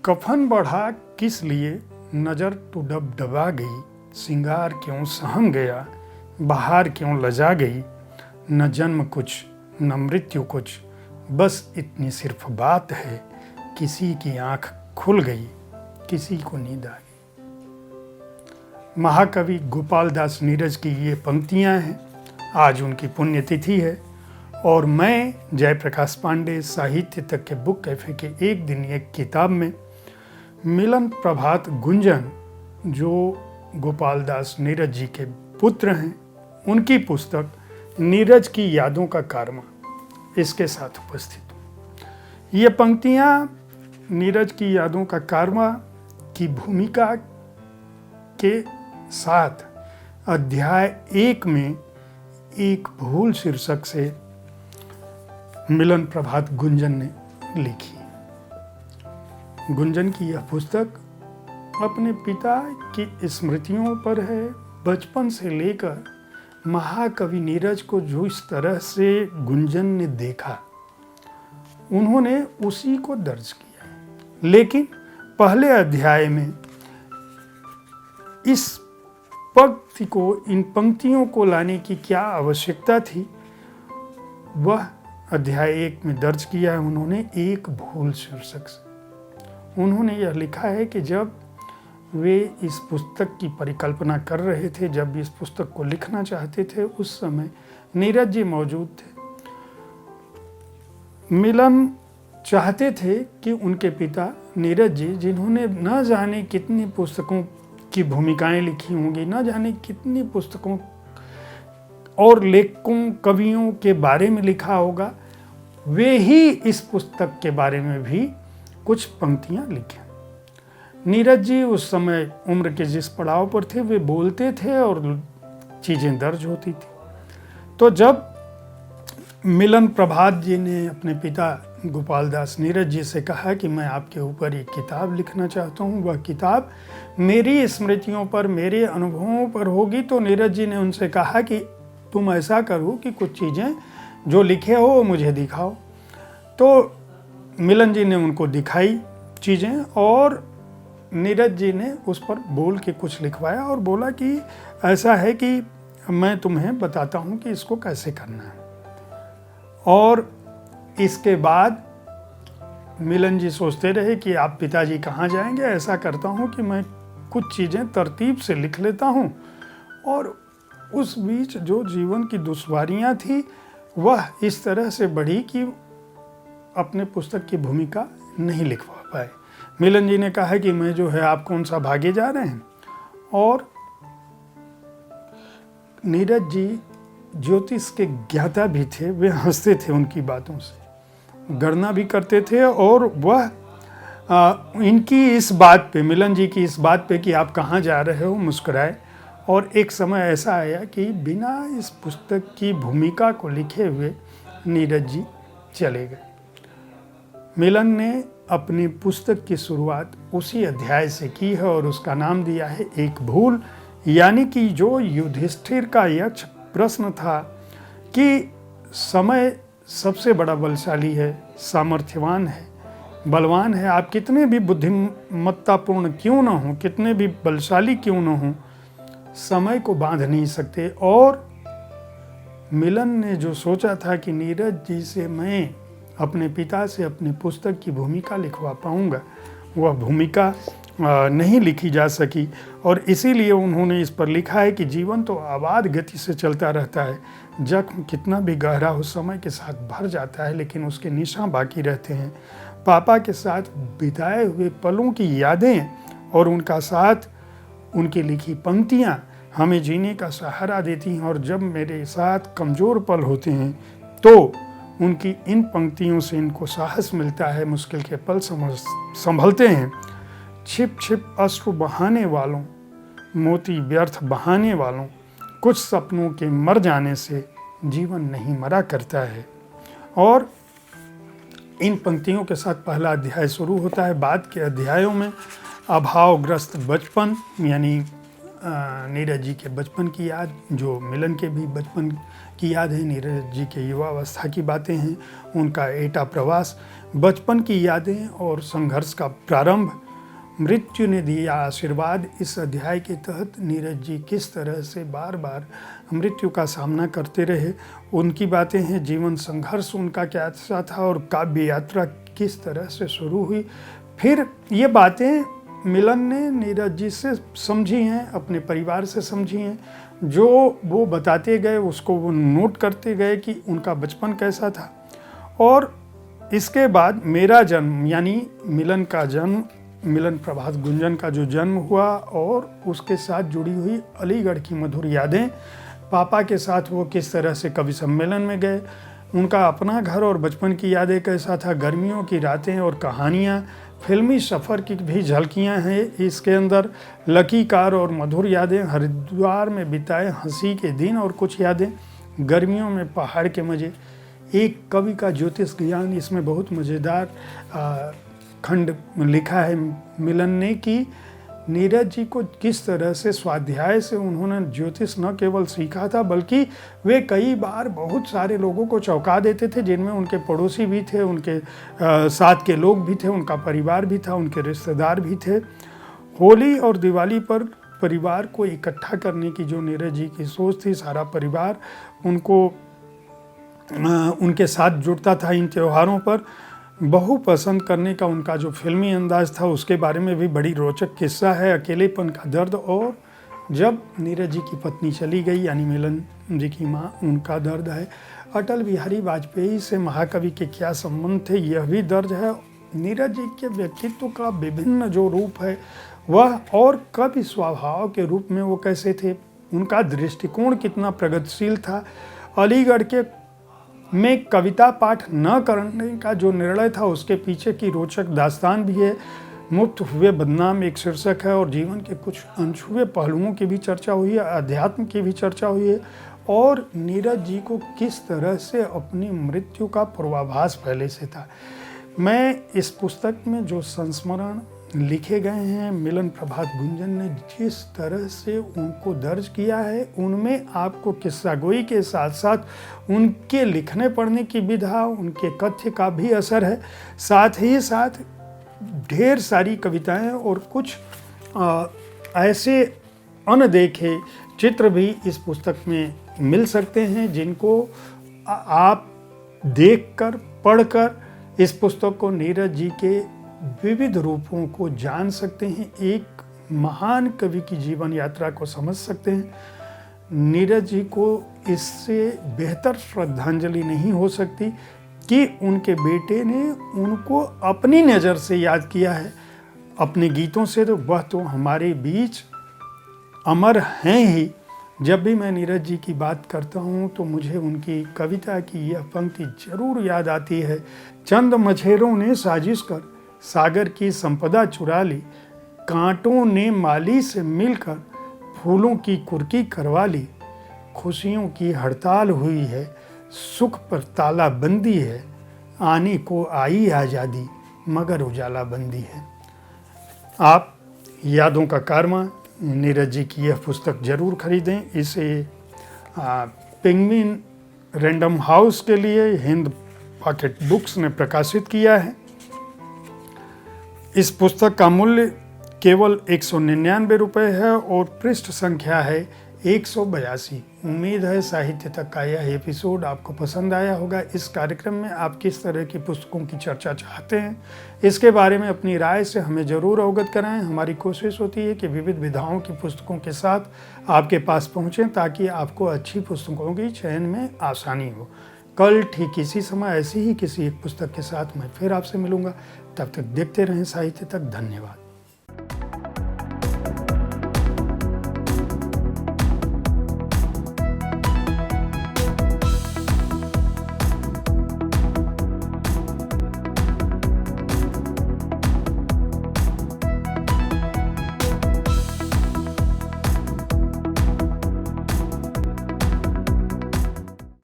कफन बढ़ा किस लिए, नजर तो डबडबा गई, सिंगार क्यों सहम गया, बहार क्यों लजा गई, न जन्म कुछ न मृत्यु कुछ, बस इतनी सिर्फ बात है, किसी की आंख खुल गई, किसी को नींद आ गई। महाकवि गोपाल दास नीरज की ये पंक्तियां हैं। आज उनकी पुण्यतिथि है और मैं जयप्रकाश पांडे साहित्य तक के बुक कैफे के एक दिन एक किताब में मिलन प्रभात गुंजन, जो गोपाल दास नीरज जी के पुत्र हैं, उनकी पुस्तक नीरज की यादों का कारवा, इसके साथ उपस्थित हूँ। ये पंक्तियाँ नीरज की यादों का कारवा की भूमिका के साथ अध्याय 1 में एक भूल शीर्षक से मिलन प्रभात गुंजन ने लिखी। गुंजन की यह पुस्तक अपने पिता की स्मृतियों पर है। बचपन से लेकर महाकवि नीरज को जो इस तरह से गुंजन ने देखा, उन्होंने उसी को दर्ज किया। लेकिन पहले अध्याय में इस पंक्ति को, इन पंक्तियों को लाने की क्या आवश्यकता थी, वह अध्याय 1 में दर्ज किया है उन्होंने एक भूल शीर्षक से। उन्होंने यह लिखा है कि जब वे इस पुस्तक की परिकल्पना कर रहे थे, जब इस पुस्तक को लिखना चाहते थे, उस समय नीरज जी मौजूद थे। मिलन चाहते थे कि उनके पिता नीरज जी, जिन्होंने न जाने कितनी पुस्तकों की भूमिकाएं लिखी होंगी, न जाने कितनी पुस्तकों और लेखकों कवियों के बारे में लिखा होगा, वे ही इस पुस्तक के बारे में भी कुछ पंक्तियां लिखें। नीरज जी उस समय उम्र के जिस पड़ाव पर थे, वे बोलते थे और चीज़ें दर्ज होती थी। तो जब मिलन प्रभात जी ने अपने पिता गोपाल दास नीरज जी से कहा कि मैं आपके ऊपर एक किताब लिखना चाहता हूँ, वह किताब मेरी स्मृतियों पर, मेरे अनुभवों पर होगी, तो नीरज जी ने उनसे कहा कि तुम ऐसा करो कि कुछ चीज़ें जो लिखे हो मुझे दिखाओ। तो मिलन जी ने उनको दिखाई चीज़ें और नीरज जी ने उस पर बोल के कुछ लिखवाया और बोला कि ऐसा है कि मैं तुम्हें बताता हूँ कि इसको कैसे करना है। और इसके बाद मिलन जी सोचते रहे कि आप पिताजी कहाँ जाएंगे, ऐसा करता हूँ कि मैं कुछ चीज़ें तरतीब से लिख लेता हूँ। और उस बीच जो जीवन की दुश्वारियाँ थी, वह इस तरह से बढ़ी कि अपने पुस्तक की भूमिका नहीं लिखवा पाए। मिलन जी ने कहा कि मैं जो है, आप कौन सा भागे जा रहे हैं। और नीरज जी ज्योतिष के ज्ञाता भी थे, वे हंसते थे उनकी बातों से, गणना भी करते थे। और वह इनकी इस बात पे, मिलन जी की इस बात पे कि आप कहाँ जा रहे हो, मुस्कुराए। और एक समय ऐसा आया कि बिना इस पुस्तक की भूमिका को लिखे हुए नीरज जी चले गए। मिलन ने अपनी पुस्तक की शुरुआत उसी अध्याय से की है और उसका नाम दिया है एक भूल। यानी कि जो युधिष्ठिर का यक्ष प्रश्न था कि समय सबसे बड़ा बलशाली है, सामर्थ्यवान है, बलवान है, आप कितने भी बुद्धिमत्तापूर्ण क्यों न हो, कितने भी बलशाली क्यों न हो, समय को बांध नहीं सकते। और मिलन ने जो सोचा था कि नीरज जी से मैं अपने पिता से अपनी पुस्तक की भूमिका लिखवा पाऊंगा, वह भूमिका नहीं लिखी जा सकी। और इसीलिए उन्होंने इस पर लिखा है कि जीवन तो आबाद गति से चलता रहता है, जख्म कितना भी गहरा हो समय के साथ भर जाता है, लेकिन उसके निशान बाकी रहते हैं। पापा के साथ बिताए हुए पलों की यादें और उनका साथ, उनकी लिखी पंक्तियाँ हमें जीने का सहारा देती हैं। और जब मेरे साथ कमज़ोर पल होते हैं तो उनकी इन पंक्तियों से इनको साहस मिलता है, मुश्किल के पल संभलते हैं। छिप छिप अश्रु बहाने वालों, मोती व्यर्थ बहाने वालों, कुछ सपनों के मर जाने से जीवन नहीं मरा करता है। और इन पंक्तियों के साथ पहला अध्याय शुरू होता है। बाद के अध्यायों में अभावग्रस्त बचपन, यानी नीरज जी के बचपन की याद, जो मिलन के भी बचपन की याद है, नीरज जी के युवावस्था की बातें हैं, उनका एटा प्रवास, बचपन की यादें और संघर्ष का प्रारंभ, मृत्यु ने दिया आशीर्वाद। इस अध्याय के तहत नीरज जी किस तरह से बार बार मृत्यु का सामना करते रहे, उनकी बातें हैं। जीवन संघर्ष उनका कैसा था और काव्य यात्रा किस तरह से शुरू हुई। फिर ये बातें मिलन ने नीरज जी से समझी हैं, अपने परिवार से समझी हैं, जो वो बताते गए उसको वो नोट करते गए कि उनका बचपन कैसा था। और इसके बाद मेरा जन्म यानी मिलन का जन्म, मिलन प्रभात गुंजन का जो जन्म हुआ और उसके साथ जुड़ी हुई अलीगढ़ की मधुर यादें, पापा के साथ वो किस तरह से कवि सम्मेलन में गए, उनका अपना घर और बचपन की यादें कैसा था, गर्मियों की रातें और कहानियाँ, फिल्मी सफ़र की भी झलकियाँ हैं इसके अंदर, लकी कार और मधुर यादें, हरिद्वार में बिताए हंसी के दिन और कुछ यादें, गर्मियों में पहाड़ के मज़े। एक कवि का ज्योतिष ज्ञान, इसमें बहुत मज़ेदार खंड लिखा है मिलन ने कि नीरज जी को किस तरह से स्वाध्याय से उन्होंने ज्योतिष न केवल सीखा था बल्कि वे कई बार बहुत सारे लोगों को चौंका देते थे, जिनमें उनके पड़ोसी भी थे, उनके साथ के लोग भी थे, उनका परिवार भी था, उनके रिश्तेदार भी थे। होली और दिवाली पर परिवार को इकट्ठा करने की जो नीरज जी की सोच थी, सारा परिवार उनके साथ जुड़ता था इन त्योहारों पर। बहु पसंद करने का उनका जो फिल्मी अंदाज था, उसके बारे में भी बड़ी रोचक किस्सा है। अकेलेपन का दर्द और जब नीरज जी की पत्नी चली गई यानी मिलन जी की माँ, उनका दर्द है। अटल बिहारी वाजपेयी से महाकवि के क्या संबंध थे, यह भी दर्ज है। नीरज जी के व्यक्तित्व का विभिन्न जो रूप है वह, और कवि स्वभाव के रूप में वो कैसे थे, उनका दृष्टिकोण कितना प्रगतिशील था। अलीगढ़ के में कविता पाठ न करने का जो निर्णय था, उसके पीछे की रोचक दास्तान भी है। मुफ्त हुए बदनाम एक शीर्षक है और जीवन के कुछ अनछुए पहलुओं की भी चर्चा हुई है, अध्यात्म की भी चर्चा हुई है और नीरज जी को किस तरह से अपनी मृत्यु का पूर्वाभास पहले से था। मैं इस पुस्तक में जो संस्मरण लिखे गए हैं, मिलन प्रभात गुंजन ने जिस तरह से उनको दर्ज किया है, उनमें आपको किस्सा गोई के साथ साथ उनके लिखने पढ़ने की विधा, उनके कथ्य का भी असर है। साथ ही साथ ढेर सारी कविताएं और कुछ ऐसे अनदेखे चित्र भी इस पुस्तक में मिल सकते हैं, जिनको आप देखकर, पढ़कर इस पुस्तक को, नीरज जी के विविध रूपों को जान सकते हैं, एक महान कवि की जीवन यात्रा को समझ सकते हैं। नीरज जी को इससे बेहतर श्रद्धांजलि नहीं हो सकती कि उनके बेटे ने उनको अपनी नज़र से याद किया है, अपने गीतों से, तो वह तो हमारे बीच अमर हैं ही। जब भी मैं नीरज जी की बात करता हूँ तो मुझे उनकी कविता की यह पंक्ति जरूर याद आती है। चंद मछेरों ने साजिश कर सागर की संपदा चुरा ली, कांटों ने माली से मिलकर फूलों की कुर्की करवा ली। खुशियों की हड़ताल हुई है, सुख पर ताला बंदी है, आने को आई आज़ादी मगर उजाला बंदी है। आप यादों का कारवां, नीरज जी की यह पुस्तक जरूर खरीदें। इसे पेंगुइन रैंडम हाउस के लिए हिंद पॉकेट बुक्स ने प्रकाशित किया है। इस पुस्तक का मूल्य केवल 199 रुपये है और पृष्ठ संख्या है 182। उम्मीद है साहित्य तक का यह एपिसोड आपको पसंद आया होगा। इस कार्यक्रम में आप किस तरह की पुस्तकों की चर्चा चाहते हैं, इसके बारे में अपनी राय से हमें ज़रूर अवगत कराएं। हमारी कोशिश होती है कि विविध विधाओं की पुस्तकों के साथ आपके पास पहुँचें ताकि आपको अच्छी पुस्तकों की चयन में आसानी हो। कल ठीक इसी समय ऐसी ही किसी एक पुस्तक के साथ मैं फिर आपसे मिलूंगा। तब तक देखते रहें साहित्य तक। धन्यवाद।